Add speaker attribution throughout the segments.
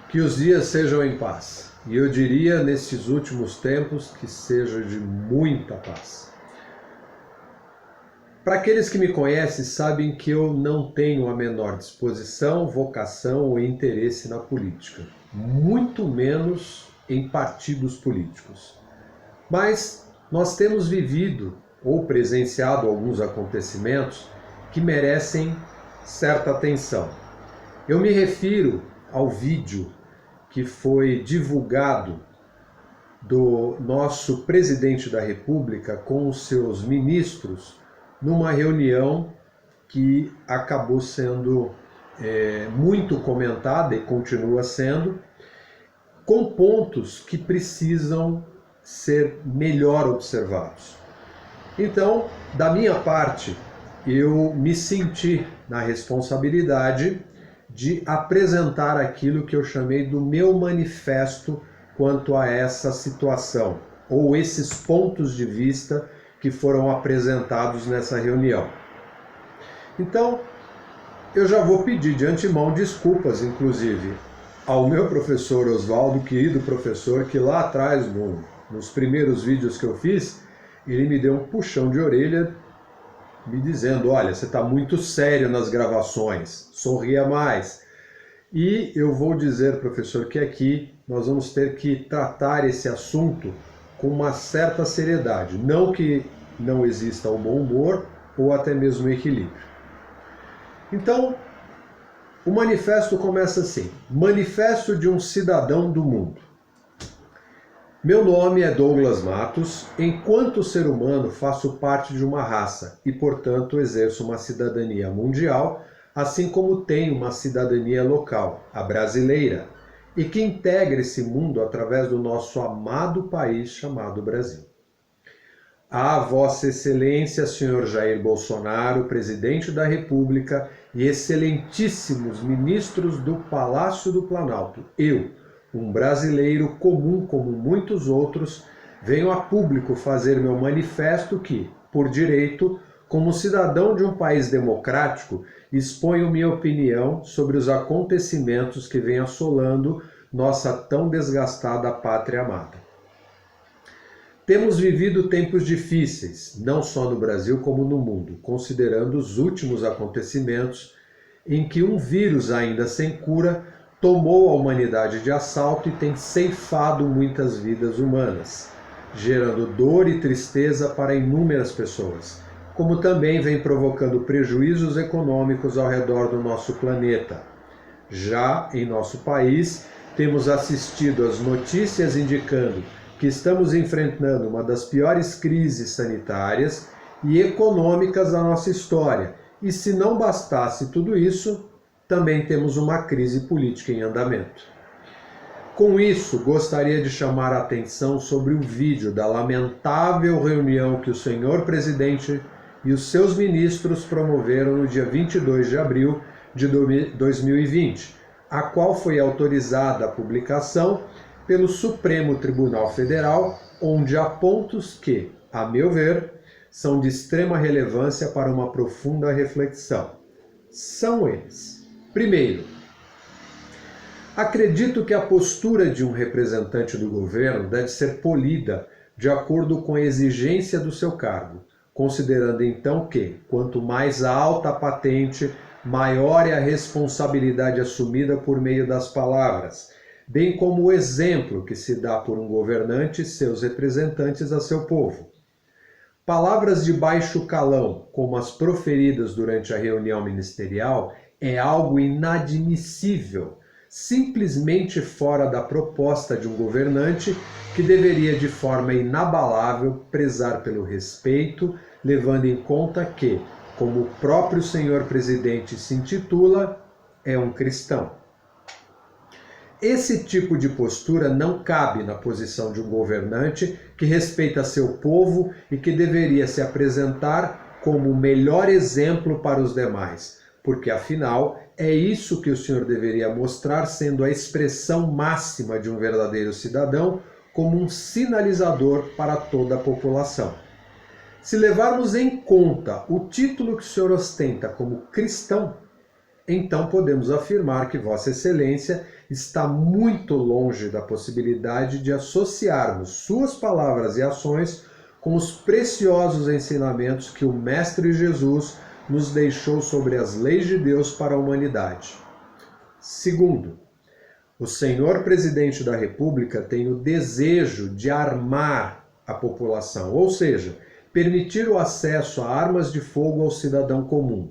Speaker 1: Que os dias sejam em paz. E eu diria, nestes últimos tempos, que seja de muita paz. Para aqueles que me conhecem, sabem que eu não tenho a menor disposição, vocação ou interesse na política. Muito menos em partidos políticos. Mas nós temos vivido ou presenciado alguns acontecimentos que merecem certa atenção. Eu me refiro ao vídeo que foi divulgado do nosso presidente da República com os seus ministros numa reunião que acabou sendo muito comentada e continua sendo, com pontos que precisam ser melhor observados. Então, da minha parte, eu me senti na responsabilidade de apresentar aquilo que eu chamei do meu manifesto quanto a essa situação, ou esses pontos de vista que foram apresentados nessa reunião. Então, eu já vou pedir de antemão desculpas, inclusive, ao meu professor Oswaldo, querido professor, que lá atrás, nos primeiros vídeos que eu fiz, ele me deu um puxão de orelha, me dizendo, olha, você está muito sério nas gravações, sorria mais. E eu vou dizer, professor, que aqui nós vamos ter que tratar esse assunto com uma certa seriedade. Não que não exista o bom humor ou até mesmo o equilíbrio. Então, o manifesto começa assim: Manifesto de um cidadão do mundo. Meu nome é Douglas Matos. Enquanto ser humano, faço parte de uma raça e, portanto, exerço uma cidadania mundial, assim como tenho uma cidadania local, a brasileira, e que integra esse mundo através do nosso amado país chamado Brasil. A Vossa Excelência, Sr. Jair Bolsonaro, Presidente da República, e excelentíssimos ministros do Palácio do Planalto, eu, um brasileiro comum como muitos outros, venho a público fazer meu manifesto que, por direito, como cidadão de um país democrático, exponho minha opinião sobre os acontecimentos que vêm assolando nossa tão desgastada pátria amada. Temos vivido tempos difíceis, não só no Brasil como no mundo, considerando os últimos acontecimentos em que um vírus ainda sem cura tomou a humanidade de assalto e tem ceifado muitas vidas humanas, gerando dor e tristeza para inúmeras pessoas, como também vem provocando prejuízos econômicos ao redor do nosso planeta. Já em nosso país, temos assistido às notícias indicando que estamos enfrentando uma das piores crises sanitárias e econômicas da nossa história. E se não bastasse tudo isso, também temos uma crise política em andamento. Com isso, gostaria de chamar a atenção sobre o vídeo da lamentável reunião que o senhor presidente e os seus ministros promoveram no dia 22 de abril de 2020, a qual foi autorizada a publicação pelo Supremo Tribunal Federal, onde há pontos que, a meu ver, são de extrema relevância para uma profunda reflexão. São eles. Primeiro, acredito que a postura de um representante do governo deve ser polida de acordo com a exigência do seu cargo, considerando então que, quanto mais alta a patente, maior é a responsabilidade assumida por meio das palavras, bem como o exemplo que se dá por um governante e seus representantes a seu povo. Palavras de baixo calão, como as proferidas durante a reunião ministerial, é algo inadmissível, simplesmente fora da proposta de um governante que deveria de forma inabalável prezar pelo respeito, levando em conta que, como o próprio senhor presidente se intitula, é um cristão. Esse tipo de postura não cabe na posição de um governante que respeita seu povo e que deveria se apresentar como o melhor exemplo para os demais, porque afinal é isso que o senhor deveria mostrar, sendo a expressão máxima de um verdadeiro cidadão, como um sinalizador para toda a população. Se levarmos em conta o título que o senhor ostenta como cristão, então podemos afirmar que Vossa Excelência está muito longe da possibilidade de associarmos suas palavras e ações com os preciosos ensinamentos que o Mestre Jesus nos deixou sobre as leis de Deus para a humanidade. Segundo, o senhor presidente da República tem o desejo de armar a população, ou seja, permitir o acesso a armas de fogo ao cidadão comum.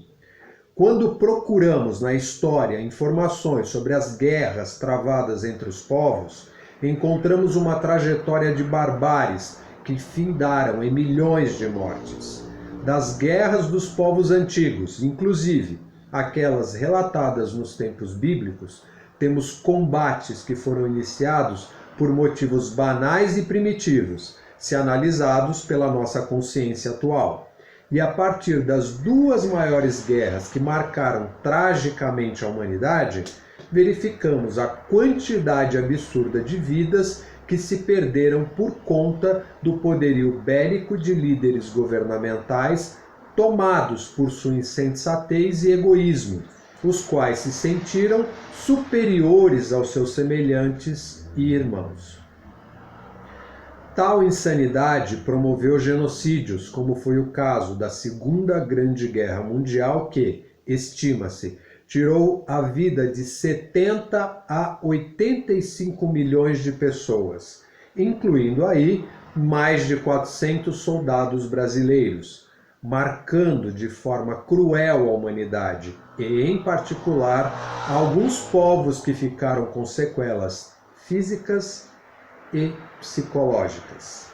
Speaker 1: Quando procuramos na história informações sobre as guerras travadas entre os povos, encontramos uma trajetória de barbáries que findaram em milhões de mortes. Das guerras dos povos antigos, inclusive aquelas relatadas nos tempos bíblicos, temos combates que foram iniciados por motivos banais e primitivos, se analisados pela nossa consciência atual. E a partir das duas maiores guerras que marcaram tragicamente a humanidade, verificamos a quantidade absurda de vidas que se perderam por conta do poderio bélico de líderes governamentais tomados por sua insensatez e egoísmo, os quais se sentiram superiores aos seus semelhantes e irmãos. Tal insanidade promoveu genocídios, como foi o caso da Segunda Grande Guerra Mundial, que, estima-se, tirou a vida de 70 a 85 milhões de pessoas, incluindo aí mais de 400 soldados brasileiros, marcando de forma cruel a humanidade e, em particular, alguns povos que ficaram com sequelas físicas e psicológicas.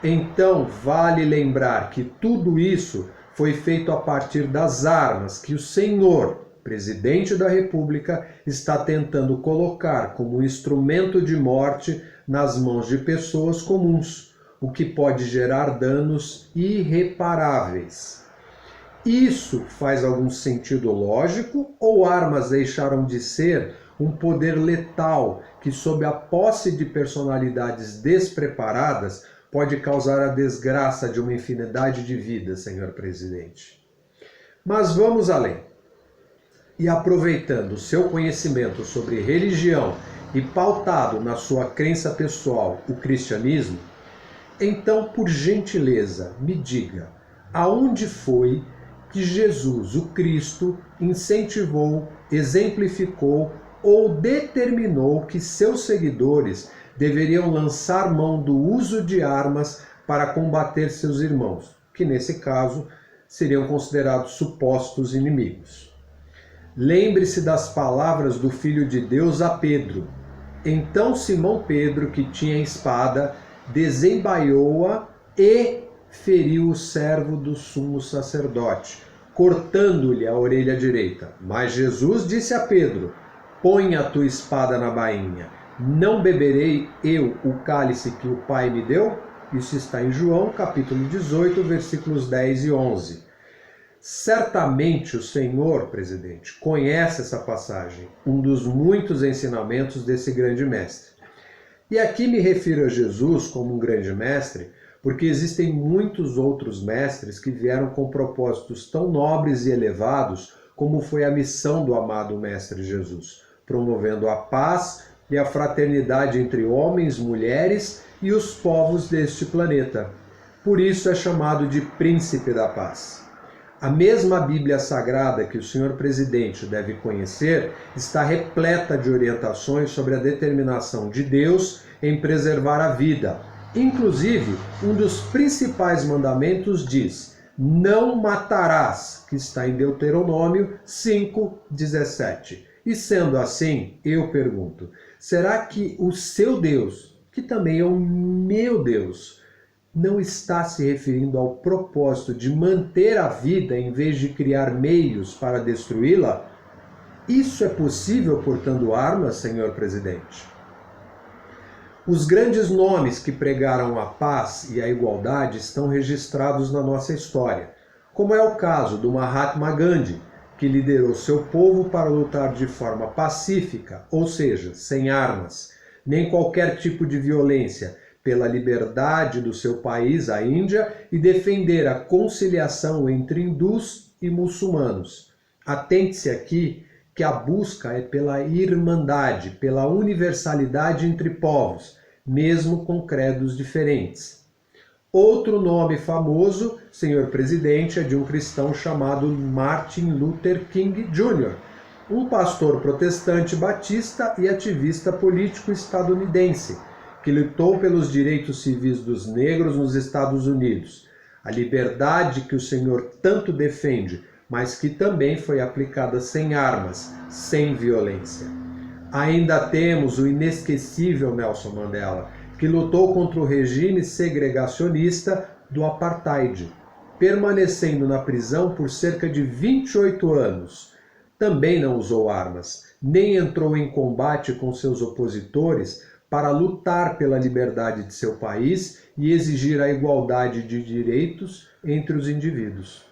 Speaker 1: Então, vale lembrar que tudo isso foi feito a partir das armas que o senhor presidente da República está tentando colocar como instrumento de morte nas mãos de pessoas comuns, o que pode gerar danos irreparáveis. Isso faz algum sentido lógico ou armas deixaram de ser um poder letal que, sob a posse de personalidades despreparadas, pode causar a desgraça de uma infinidade de vidas, senhor presidente? Mas vamos além. E aproveitando o seu conhecimento sobre religião e pautado na sua crença pessoal, o cristianismo, então, por gentileza, me diga, aonde foi que Jesus, o Cristo, incentivou, exemplificou ou determinou que seus seguidores deveriam lançar mão do uso de armas para combater seus irmãos, que nesse caso seriam considerados supostos inimigos? Lembre-se das palavras do Filho de Deus a Pedro. Então Simão Pedro, que tinha espada, desembaiou-a e feriu o servo do sumo sacerdote, cortando-lhe a orelha direita. Mas Jesus disse a Pedro: põe a tua espada na bainha. Não beberei eu o cálice que o Pai me deu? Isso está em João, capítulo 18, versículos 10 e 11. Certamente o senhor, presidente, conhece essa passagem, um dos muitos ensinamentos desse grande mestre. E aqui me refiro a Jesus como um grande mestre, porque existem muitos outros mestres que vieram com propósitos tão nobres e elevados como foi a missão do amado Mestre Jesus, promovendo a paz e a fraternidade entre homens, mulheres e os povos deste planeta. Por isso é chamado de Príncipe da Paz. A mesma Bíblia Sagrada que o senhor presidente deve conhecer está repleta de orientações sobre a determinação de Deus em preservar a vida. Inclusive, um dos principais mandamentos diz: não matarás, que está em Deuteronômio 5:17. E sendo assim, eu pergunto, será que o seu Deus, que também é o meu Deus, não está se referindo ao propósito de manter a vida em vez de criar meios para destruí-la? Isso é possível portando armas, senhor presidente? Os grandes nomes que pregaram a paz e a igualdade estão registrados na nossa história, como é o caso do Mahatma Gandhi, que liderou seu povo para lutar de forma pacífica, ou seja, sem armas, nem qualquer tipo de violência, pela liberdade do seu país, a Índia, e defender a conciliação entre hindus e muçulmanos. Atente-se aqui que a busca é pela irmandade, pela universalidade entre povos, mesmo com credos diferentes. Outro nome famoso, senhor presidente, é de um cristão chamado Martin Luther King Jr., um pastor protestante batista e ativista político estadunidense, que lutou pelos direitos civis dos negros nos Estados Unidos, a liberdade que o Senhor tanto defende, mas que também foi aplicada sem armas, sem violência. Ainda temos o inesquecível Nelson Mandela, que lutou contra o regime segregacionista do apartheid, permanecendo na prisão por cerca de 28 anos. Também não usou armas, nem entrou em combate com seus opositores para lutar pela liberdade de seu país e exigir a igualdade de direitos entre os indivíduos.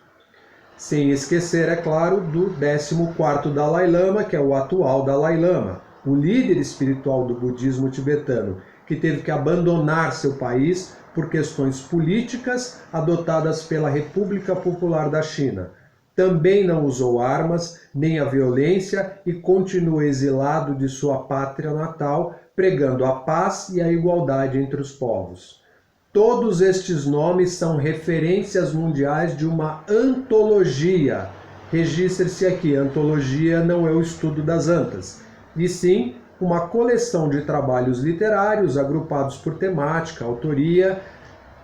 Speaker 1: Sem esquecer, é claro, do 14º Dalai Lama, que é o atual Dalai Lama, o líder espiritual do budismo tibetano, que teve que abandonar seu país por questões políticas adotadas pela República Popular da China. Também não usou armas, nem a violência e continua exilado de sua pátria natal, pregando a paz e a igualdade entre os povos. Todos estes nomes são referências mundiais de uma antologia. Registre-se aqui, antologia não é o estudo das antas, e sim uma coleção de trabalhos literários agrupados por temática, autoria,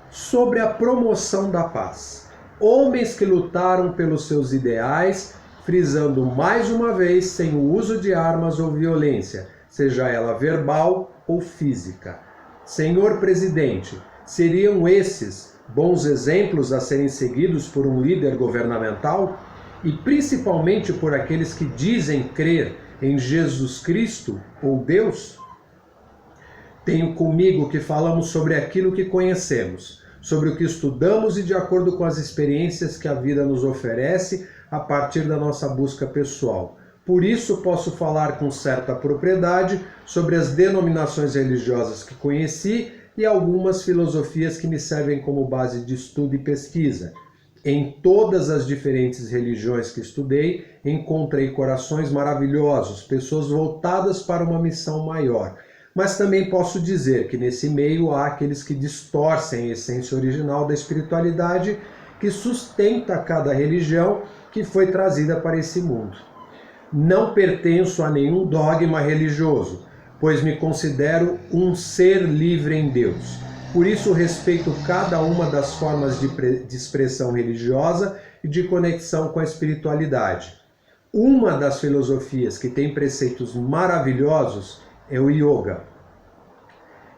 Speaker 1: sobre a promoção da paz. Homens que lutaram pelos seus ideais, frisando mais uma vez sem o uso de armas ou violência, seja ela verbal ou física. Senhor presidente, seriam esses bons exemplos a serem seguidos por um líder governamental e principalmente por aqueles que dizem crer em Jesus Cristo ou Deus? Tenho comigo que falamos sobre aquilo que conhecemos, sobre o que estudamos e de acordo com as experiências que a vida nos oferece a partir da nossa busca pessoal. Por isso posso falar com certa propriedade sobre as denominações religiosas que conheci e algumas filosofias que me servem como base de estudo e pesquisa. Em todas as diferentes religiões que estudei, encontrei corações maravilhosos, pessoas voltadas para uma missão maior. Mas também posso dizer que nesse meio há aqueles que distorcem a essência original da espiritualidade que sustenta cada religião que foi trazida para esse mundo. Não pertenço a nenhum dogma religioso, pois me considero um ser livre em Deus. Por isso respeito cada uma das formas de expressão religiosa e de conexão com a espiritualidade. Uma das filosofias que tem preceitos maravilhosos é o yoga,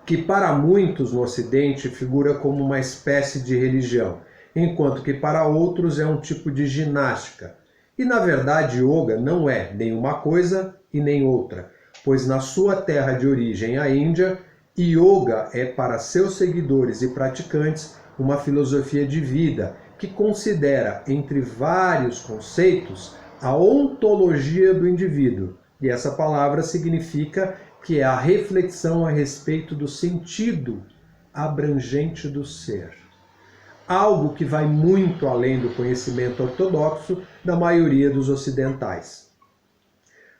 Speaker 1: que para muitos no Ocidente figura como uma espécie de religião, enquanto que para outros é um tipo de ginástica. E na verdade yoga não é nem uma coisa e nem outra, pois na sua terra de origem, a Índia, yoga é para seus seguidores e praticantes uma filosofia de vida que considera, entre vários conceitos, a ontologia do indivíduo. E essa palavra significa que é a reflexão a respeito do sentido abrangente do ser. Algo que vai muito além do conhecimento ortodoxo da maioria dos ocidentais.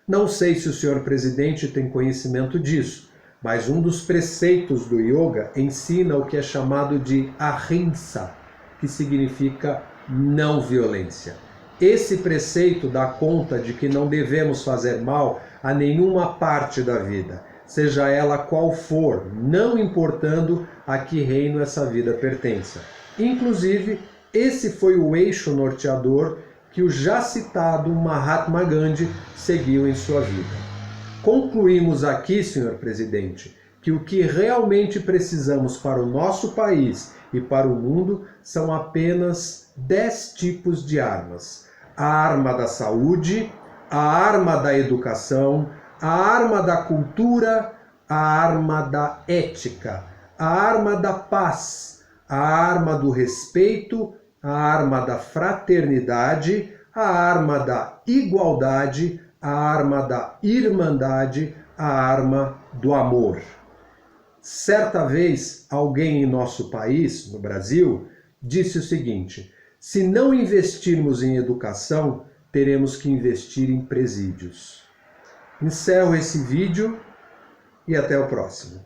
Speaker 1: Não sei se o senhor presidente tem conhecimento disso, mas um dos preceitos do yoga ensina o que é chamado de ahimsa, que significa não violência. Esse preceito dá conta de que não devemos fazer mal a nenhuma parte da vida, seja ela qual for, não importando a que reino essa vida pertença. Inclusive, esse foi o eixo norteador que o já citado Mahatma Gandhi seguiu em sua vida. Concluímos aqui, senhor presidente, que o que realmente precisamos para o nosso país e para o mundo são apenas 10 tipos de armas. A arma da saúde, a arma da educação, a arma da cultura, a arma da ética, a arma da paz, a arma do respeito, a arma da fraternidade, a arma da igualdade, a arma da irmandade, a arma do amor. Certa vez, alguém em nosso país, no Brasil, disse o seguinte: se não investirmos em educação, teremos que investir em presídios. Encerro esse vídeo e até o próximo.